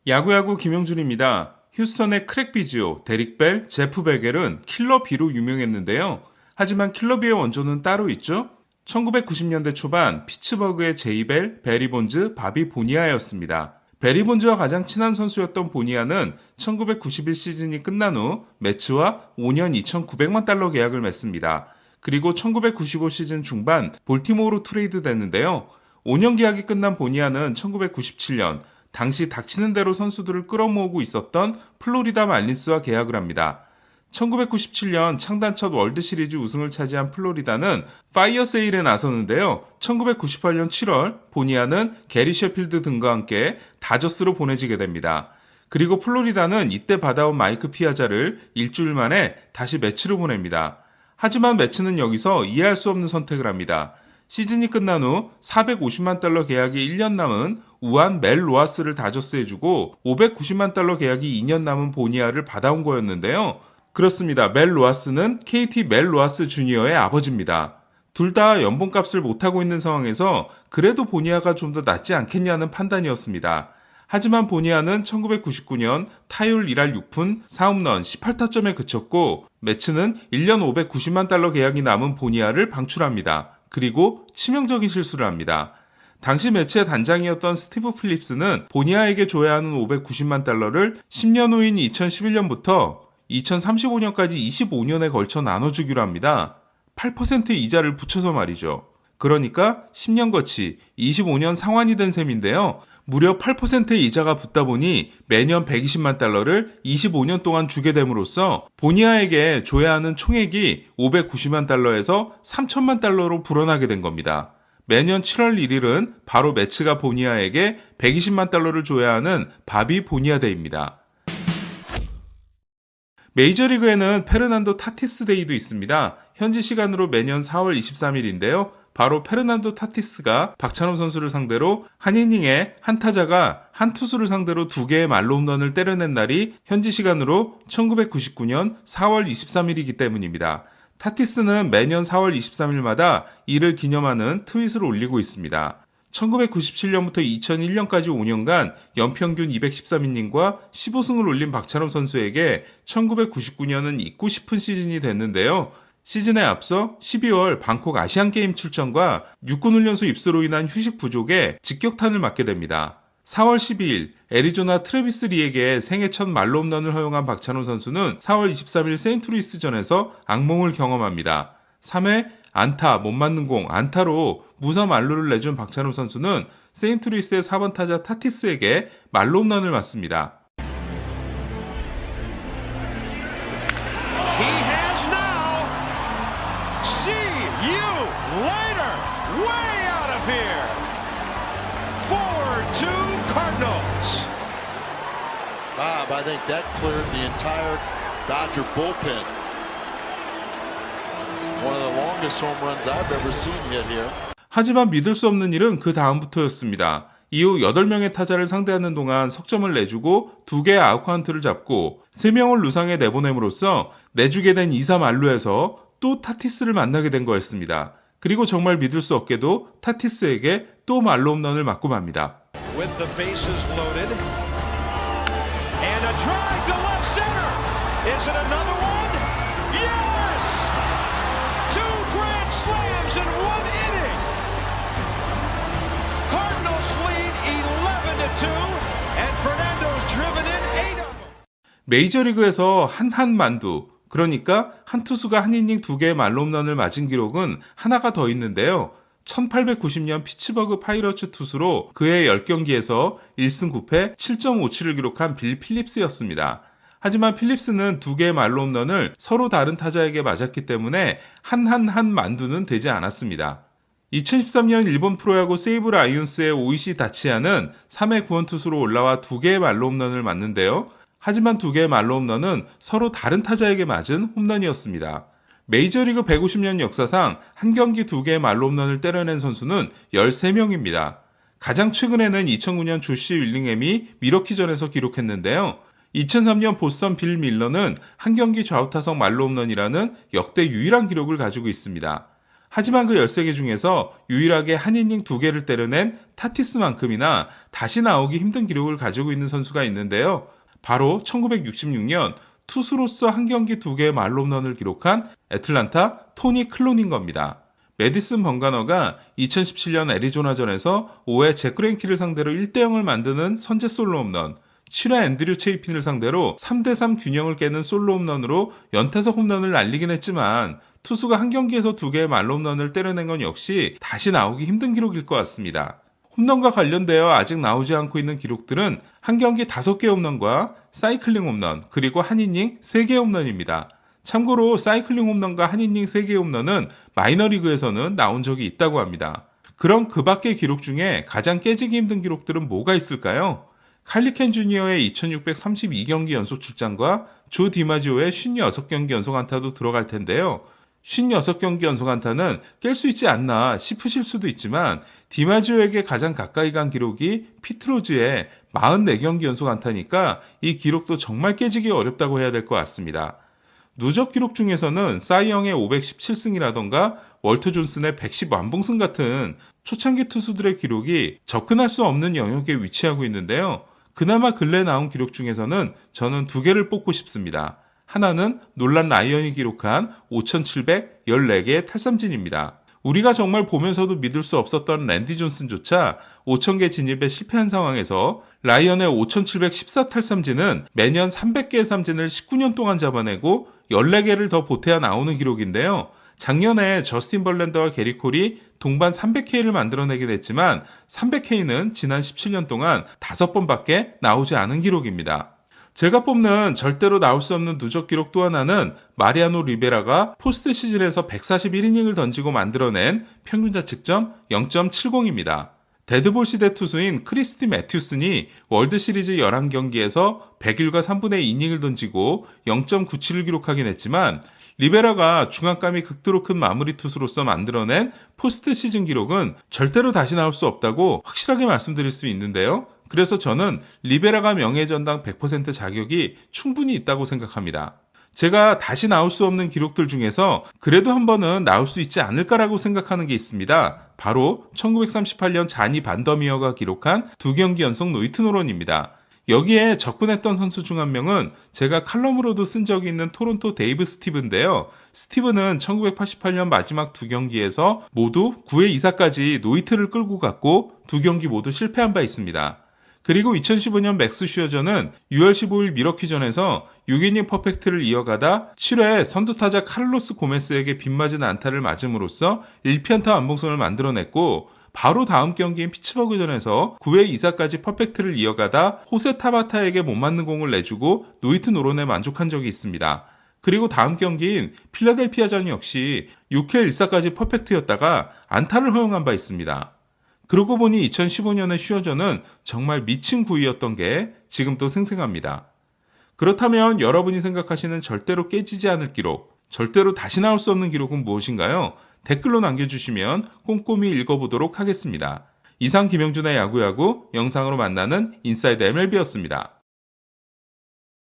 야구야구 김용준입니다. 휴스턴의 크랙 비지오, 데릭 벨, 제프 베겔은 킬러 비로 유명했는데요. 하지만 킬러 비의 원조는 따로 있죠? 1990년대 초반 피츠버그의 제이 벨, 베리 본즈, 바비 보니아였습니다. 베리 본즈와 가장 친한 선수였던 보니아는 1991 시즌이 끝난 후 매츠와 5년 2,900만 달러 계약을 맺습니다. 그리고 1995 시즌 중반 볼티모어로 트레이드 됐는데요. 5년 계약이 끝난 보니아는 1997년 당시 닥치는 대로 선수들을 끌어모으고 있었던 플로리다 말린스와 계약을 합니다. 1997년 창단 첫 월드시리즈 우승을 차지한 플로리다는 파이어 세일에 나서는데요. 1998년 7월 보니아는 게리 셰필드 등과 함께 다저스로 보내지게 됩니다. 그리고 플로리다는 이때 받아온 마이크 피아자를 일주일 만에 다시 매치로 보냅니다. 하지만 매치는 여기서 이해할 수 없는 선택을 합니다. 시즌이 끝난 후 450만 달러 계약이 1년 남은 우한 멜 로하스를 다저스에 주고 590만 달러 계약이 2년 남은 보니아를 받아온 거였는데요. 그렇습니다. 멜 로하스는 KT 멜 로하스 주니어의 아버지입니다. 둘 다 연봉값을 못하고 있는 상황에서 그래도 보니아가 좀 더 낫지 않겠냐는 판단이었습니다. 하지만 보니아는 1999년 타율 1할 6푼 4홈런 18타점에 그쳤고 매츠는 1년 590만 달러 계약이 남은 보니아를 방출합니다. 그리고 치명적인 실수를 합니다. 당시 매치의 단장이었던 스티브 필립스는 보니아에게 줘야 하는 590만 달러를 10년 후인 2011년부터 2035년까지 25년에 걸쳐 나눠주기로 합니다. 8% 이자를 붙여서 말이죠. 그러니까 10년 거치 25년 상환이 된 셈인데요. 무려 8%의 이자가 붙다 보니 매년 120만 달러를 25년 동안 주게 됨으로써 보니아에게 줘야 하는 총액이 590만 달러에서 3천만 달러로 불어나게 된 겁니다. 매년 7월 1일은 바로 매츠가 보니아에게 120만 달러를 줘야 하는 바비 보니아 데이입니다. 메이저리그에는 페르난도 타티스 데이도 있습니다. 현지 시간으로 매년 4월 23일인데요. 바로 페르난도 타티스가 박찬호 선수를 상대로 한 이닝에 한 타자가 한 투수를 상대로 2개의 말로 홈런을 때려낸 날이 현지 시간으로 1999년 4월 23일이기 때문입니다. 타티스는 매년 4월 23일마다 이를 기념하는 트윗을 올리고 있습니다. 1997년부터 2001년까지 5년간 연평균 213이닝과 15승을 올린 박찬호 선수에게 1999년은 잊고 싶은 시즌이 됐는데요. 시즌에 앞서 12월 방콕 아시안게임 출전과 육군훈련소 입소로 인한 휴식 부족에 직격탄을 맞게 됩니다. 4월 12일 애리조나 트래비스 리에게 생애 첫 말로 홈런을 허용한 박찬호 선수는 4월 23일 세인트루이스전에서 악몽을 경험합니다. 3회 안타, 못 맞는 공, 안타로 무사 만루를 내준 박찬호 선수는 세인트루이스의 4번 타자 타티스에게 말로 홈런을 맞습니다. He has now. See you later. Way out of here. 4-2 Cardinals. Bob, I think that cleared the entire Dodger bullpen. One of the longest home runs I've ever seen hit here. 하지만 믿을 수 없는 일은 그 다음부터였습니다. 이후 8명의 타자를 상대하는 동안 석점을 내주고 2개의 아웃카운트를 잡고 3명을 루상에 내보냄으로써 내주게 된 2-3 안루에서 또 타티스를 만나게 된 거였습니다. 그리고 정말 믿을 수 없게도 타티스에게 또 말로 홈런을 맞고 맙니다. With the bases loaded. And a drive to left center. Is it another one? Yes! 2 grand slams in 1 inning. Cardinals lead 11-2 and Fernando's driven in 8 of them. 메이저리그에서 한한만두, 그러니까 한 투수가 한 이닝 2개의 말로 홈런을 맞은 기록은 하나가 더 있는데요. 1890년 피츠버그 파이러츠 투수로 그해 10경기에서 1승 9패 7.57을 기록한 빌 필립스였습니다. 하지만 필립스는 2개의 말로 홈런을 서로 다른 타자에게 맞았기 때문에 한 만두는 되지 않았습니다. 2013년 일본 프로야구 세이브 라이온스의 오이시 다치야는 3회 구원 투수로 올라와 2개의 말로 홈런을 맞는데요. 하지만 2개의 말로 홈런은 서로 다른 타자에게 맞은 홈런이었습니다. 메이저리그 150년 역사상 한 경기 2개의 말로 홈런을 때려낸 선수는 13명입니다. 가장 최근에는 2009년 조시 윌링햄이 미러키전에서 기록했는데요. 2003년 보스턴 빌 밀러는 한 경기 좌우타석 말로 홈런이라는 역대 유일한 기록을 가지고 있습니다. 하지만 그 13개 중에서 유일하게 한 이닝 2개를 때려낸 타티스만큼이나 다시 나오기 힘든 기록을 가지고 있는 선수가 있는데요. 바로 1966년 투수로서 한 경기 2개의 말홈런을 기록한 애틀란타 토니 클론인 겁니다. 메디슨 번가너가 2017년 애리조나전에서 5회 잭 그레인키를 상대로 1대0을 만드는 선제 솔로 홈런, 7회 앤드류 체이핀을 상대로 3대3 균형을 깨는 솔로 홈런으로 연타석 홈런을 날리긴 했지만 투수가 한 경기에서 2개의 말홈런을 때려낸 건 역시 다시 나오기 힘든 기록일 것 같습니다. 홈런과 관련되어 아직 나오지 않고 있는 기록들은 한 경기 5개 홈런과 사이클링 홈런, 그리고 한 이닝 3개 홈런입니다. 참고로 사이클링 홈런과 한 이닝 3개 홈런은 마이너리그에서는 나온 적이 있다고 합니다. 그럼 그 밖의 기록 중에 가장 깨지기 힘든 기록들은 뭐가 있을까요? 칼리 켄 주니어의 2632경기 연속 출장과 조 디마지오의 56경기 연속 안타도 들어갈 텐데요. 56경기 연속 안타는 깰 수 있지 않나 싶으실 수도 있지만 디마지오에게 가장 가까이 간 기록이 피트로즈의 44경기 연속 안타니까 이 기록도 정말 깨지기 어렵다고 해야 될 것 같습니다. 누적 기록 중에서는 사이영의 517승이라던가 월터 존슨의 110완봉승 같은 초창기 투수들의 기록이 접근할 수 없는 영역에 위치하고 있는데요. 그나마 근래 나온 기록 중에서는 저는 2개를 뽑고 싶습니다. 하나는 놀란 라이언이 기록한 5,714개의 탈삼진입니다. 우리가 정말 보면서도 믿을 수 없었던 랜디 존슨조차 5,000개 진입에 실패한 상황에서 라이언의 5,714탈삼진은 매년 300개의 삼진을 19년 동안 잡아내고 14개를 더 보태야 나오는 기록인데요. 작년에 저스틴 벌랜더와 게리 콜이 동반 300K를 만들어내긴 했지만 300K는 지난 17년 동안 5번밖에 나오지 않은 기록입니다. 제가 뽑는 절대로 나올 수 없는 누적 기록 또 하나는 마리아노 리베라가 포스트 시즌에서 141이닝을 던지고 만들어낸 평균 자책점 0.70입니다. 데드볼 시대 투수인 크리스티 매튜슨이 월드시리즈 11경기에서 100일과 3분의 2이닝을 던지고 0.97을 기록하긴 했지만 리베라가 중압감이 극도로 큰 마무리 투수로서 만들어낸 포스트 시즌 기록은 절대로 다시 나올 수 없다고 확실하게 말씀드릴 수 있는데요. 그래서 저는 리베라가 명예전당 100% 자격이 충분히 있다고 생각합니다. 제가 다시 나올 수 없는 기록들 중에서 그래도 한 번은 나올 수 있지 않을까라고 생각하는 게 있습니다. 바로 1938년 자니 반더미어가 기록한 2경기 연속 노히트노런입니다. 여기에 접근했던 선수 중 한 명은 제가 칼럼으로도 쓴 적이 있는 토론토 데이브 스티브인데요. 스티브는 1988년 마지막 2경기에서 모두 9회 2사까지 노히트를 끌고 갔고 2경기 모두 실패한 바 있습니다. 그리고 2015년 맥스 슈어저는 6월 15일 미러키전에서 6이닝 퍼펙트를 이어가다 7회 선두타자 카를로스 고메스에게 빗맞은 안타를 맞음으로써 1피안타 완봉선을 만들어냈고 바로 다음 경기인 피츠버그전에서 9회 2사까지 퍼펙트를 이어가다 호세 타바타에게 못 맞는 공을 내주고 노히트 노런에 만족한 적이 있습니다. 그리고 다음 경기인 필라델피아전 역시 6회 1사까지 퍼펙트였다가 안타를 허용한 바 있습니다. 그러고 보니 2015년의 슈어저는 정말 미친 구위였던 게 지금 또 생생합니다. 그렇다면 여러분이 생각하시는 절대로 깨지지 않을 기록, 절대로 다시 나올 수 없는 기록은 무엇인가요? 댓글로 남겨주시면 꼼꼼히 읽어보도록 하겠습니다. 이상 김영준의 야구야구 영상으로 만나는 인사이드 MLB였습니다.